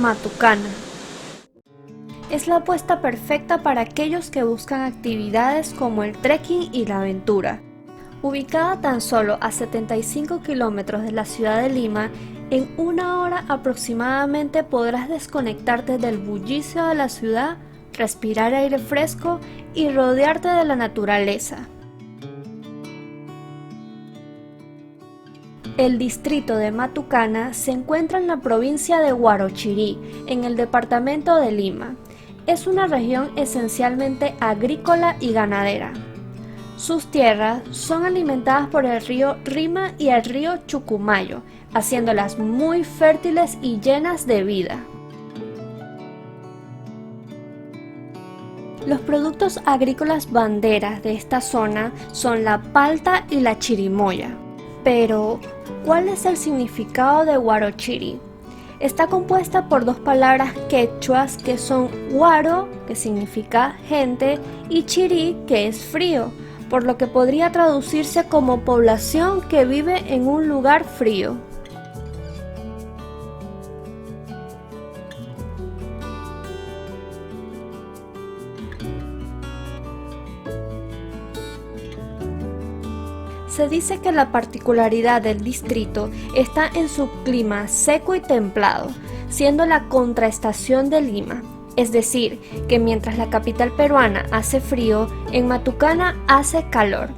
Matucana. Es la apuesta perfecta para aquellos que buscan actividades como el trekking y la aventura. Ubicada tan solo a 75 kilómetros de la ciudad de Lima, en 1 hora aproximadamente podrás desconectarte del bullicio de la ciudad, respirar aire fresco y rodearte de la naturaleza. El distrito de Matucana se encuentra en la provincia de Huarochirí, en el departamento de Lima. Es una región esencialmente agrícola y ganadera. Sus tierras son alimentadas por el río Rima y el río Chucumayo, haciéndolas muy fértiles y llenas de vida. Los productos agrícolas banderas de esta zona son la palta y la chirimoya. Pero, ¿cuál es el significado de Huarochirí? Está compuesta por dos palabras quechuas que son huaro, que significa gente, y chirí, que es frío, por lo que podría traducirse como población que vive en un lugar frío. Se dice que la particularidad del distrito está en su clima seco y templado, siendo la contraestación de Lima. Es decir, que mientras la capital peruana hace frío, en Matucana hace calor.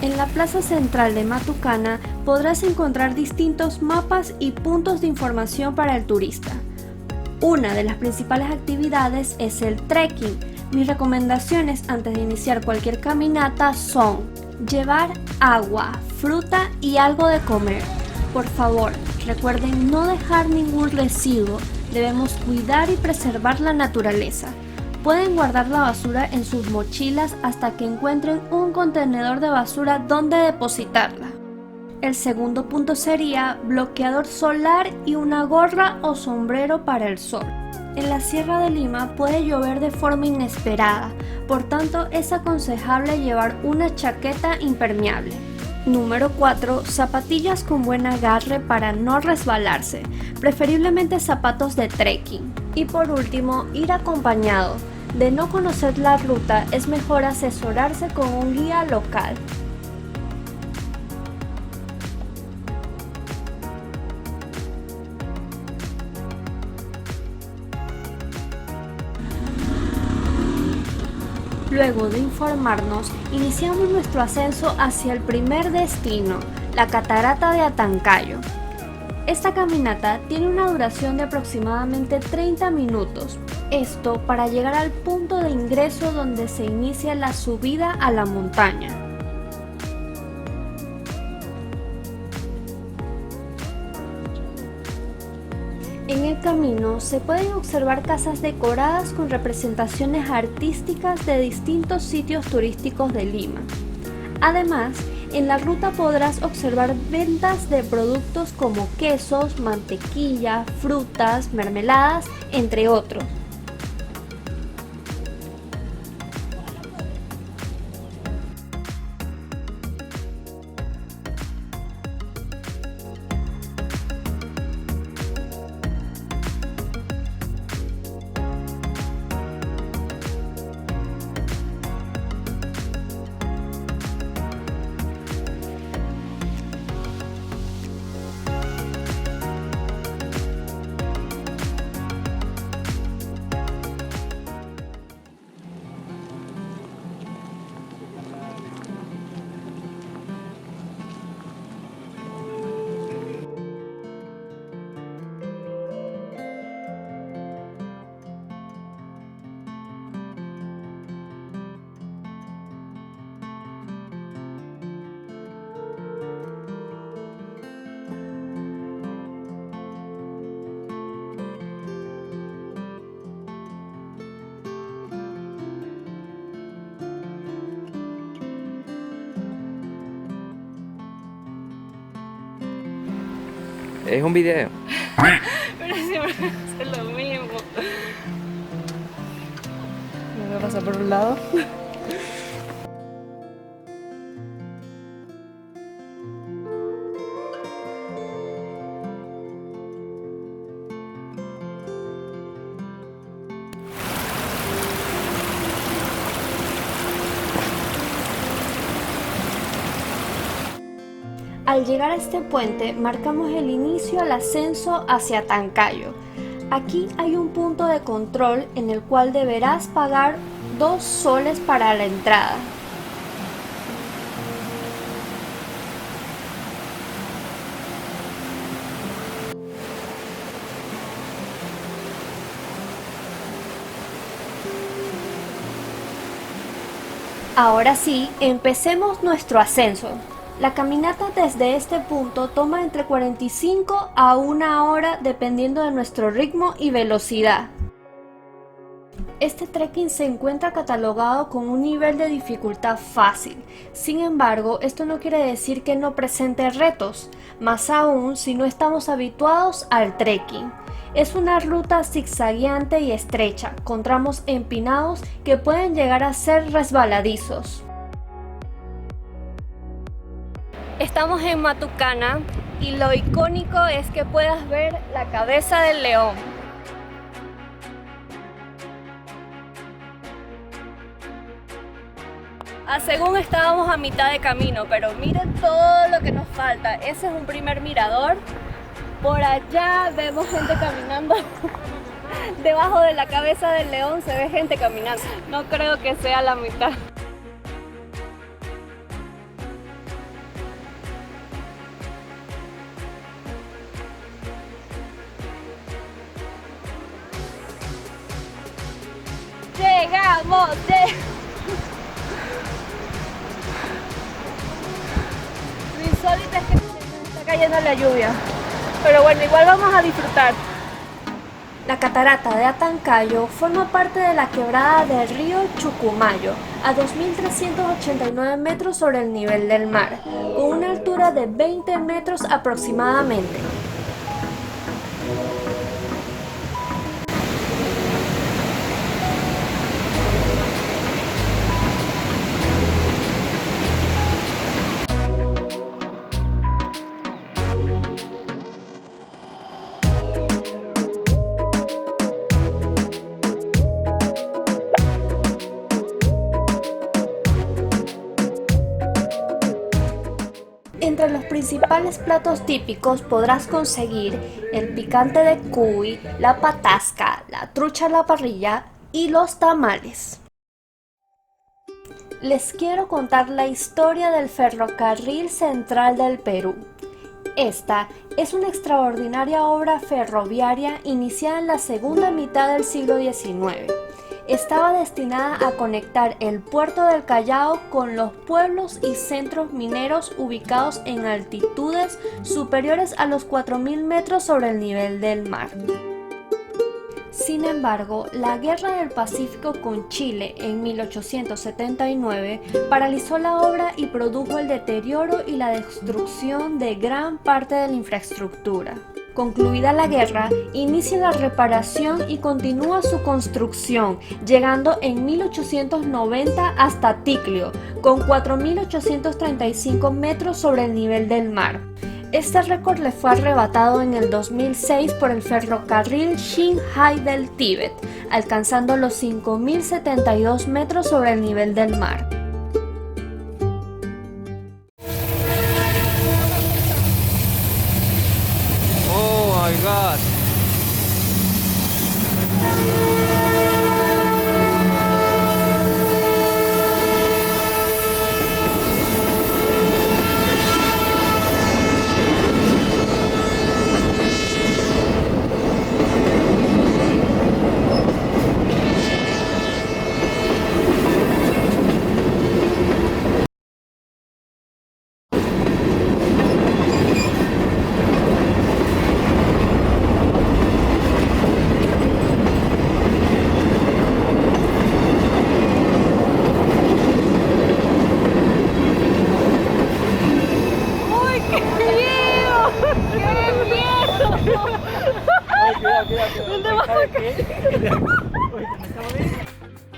En la plaza central de Matucana podrás encontrar distintos mapas y puntos de información para el turista. Una de las principales actividades es el trekking. Mis recomendaciones antes de iniciar cualquier caminata son llevar agua, fruta y algo de comer. Por favor, recuerden no dejar ningún residuo. Debemos cuidar y preservar la naturaleza. Pueden guardar la basura en sus mochilas hasta que encuentren un contenedor de basura donde depositarla. El segundo punto sería bloqueador solar y una gorra o sombrero para el sol. En la Sierra de Lima puede llover de forma inesperada, por tanto es aconsejable llevar una chaqueta impermeable. Número 4. Zapatillas con buen agarre para no resbalarse, preferiblemente zapatos de trekking. Y por último, ir acompañado. De no conocer la ruta, es mejor asesorarse con un guía local. Luego de informarnos, iniciamos nuestro ascenso hacia el primer destino, la Catarata de Atancayo. Esta caminata tiene una duración de aproximadamente 30 minutos. Esto para llegar al punto de ingreso donde se inicia la subida a la montaña. En el camino se pueden observar casas decoradas con representaciones artísticas de distintos sitios turísticos de Lima. Además, en la ruta podrás observar ventas de productos como quesos, mantequilla, frutas, mermeladas, entre otros. Es un video. Pero siempre hace lo mismo. Me voy a pasar por un lado. Al llegar a este puente, marcamos el inicio al ascenso hacia Tancayo. Aquí hay un punto de control en el cual deberás pagar 2 soles para la entrada. Ahora sí, empecemos nuestro ascenso. La caminata desde este punto toma entre 45 a 1 hora dependiendo de nuestro ritmo y velocidad. Este trekking se encuentra catalogado con un nivel de dificultad fácil. Sin embargo, esto no quiere decir que no presente retos, más aún si no estamos habituados al trekking. Es una ruta zigzagueante y estrecha, con tramos empinados que pueden llegar a ser resbaladizos. Estamos en Matucana y lo icónico es que puedas ver la cabeza del león. Según estábamos a mitad de camino, pero miren todo lo que nos falta. Ese es un primer mirador. Por allá vemos gente caminando. Debajo de la cabeza del león se ve gente caminando. No creo que sea la mitad. ¡Llegamos! Lo insólito es que está cayendo la lluvia. Pero bueno, igual vamos a disfrutar. La catarata de Atancayo forma parte de la quebrada del río Chucumayo, a 2.389 metros sobre el nivel del mar, con una altura de 20 metros aproximadamente. Entre los principales platos típicos podrás conseguir el picante de cuy, la patasca, la trucha a la parrilla y los tamales. Les quiero contar la historia del Ferrocarril Central del Perú. Esta es una extraordinaria obra ferroviaria iniciada en la segunda mitad del siglo XIX. Estaba destinada a conectar el puerto del Callao con los pueblos y centros mineros ubicados en altitudes superiores a los 4.000 metros sobre el nivel del mar. Sin embargo, la Guerra del Pacífico con Chile en 1879 paralizó la obra y produjo el deterioro y la destrucción de gran parte de la infraestructura. Concluida la guerra, inicia la reparación y continúa su construcción, llegando en 1890 hasta Ticlio, con 4.835 metros sobre el nivel del mar. Este récord le fue arrebatado en el 2006 por el ferrocarril Shinhai del Tíbet, alcanzando los 5.072 metros sobre el nivel del mar. Oh my God.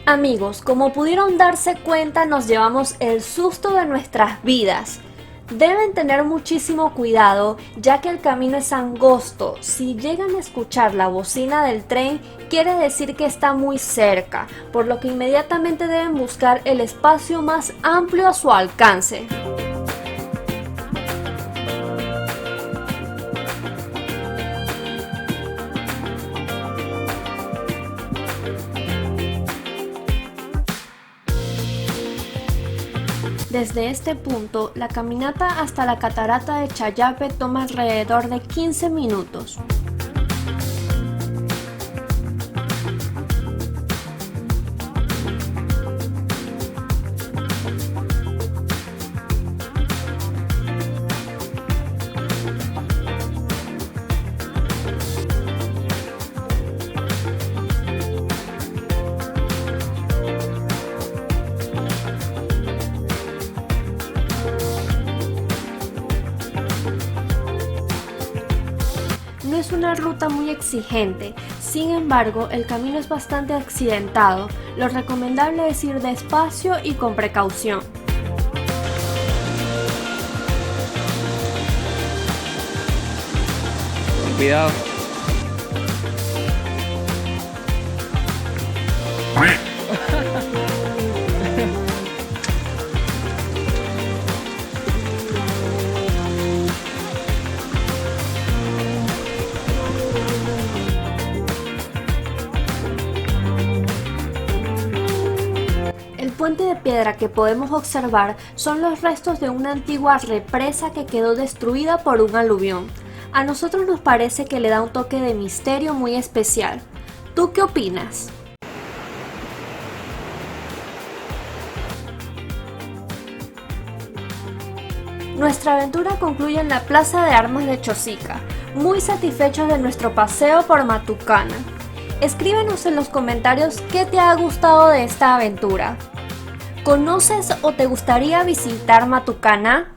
Amigos, como pudieron darse cuenta, nos llevamos el susto de nuestras vidas. Deben tener muchísimo cuidado, ya que el camino es angosto. Si llegan a escuchar la bocina del tren, quiere decir que está muy cerca, por lo que inmediatamente deben buscar el espacio más amplio a su alcance. Desde este punto, la caminata hasta la catarata de Chayape toma alrededor de 15 minutos. No es una ruta muy exigente, sin embargo, el camino es bastante accidentado. Lo recomendable es ir despacio y con precaución. Con cuidado. El puente de piedra que podemos observar son los restos de una antigua represa que quedó destruida por un aluvión. A nosotros nos parece que le da un toque de misterio muy especial. ¿Tú qué opinas? Nuestra aventura concluye en la Plaza de Armas de Chosica, muy satisfechos de nuestro paseo por Matucana. Escríbenos en los comentarios qué te ha gustado de esta aventura. ¿Conoces o te gustaría visitar Matucana?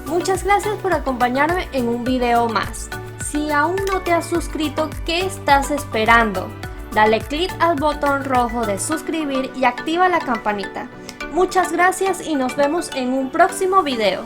Muchas gracias por acompañarme en un video más. Si aún no te has suscrito, ¿qué estás esperando? Dale click al botón rojo de suscribir y activa la campanita. Muchas gracias y nos vemos en un próximo video.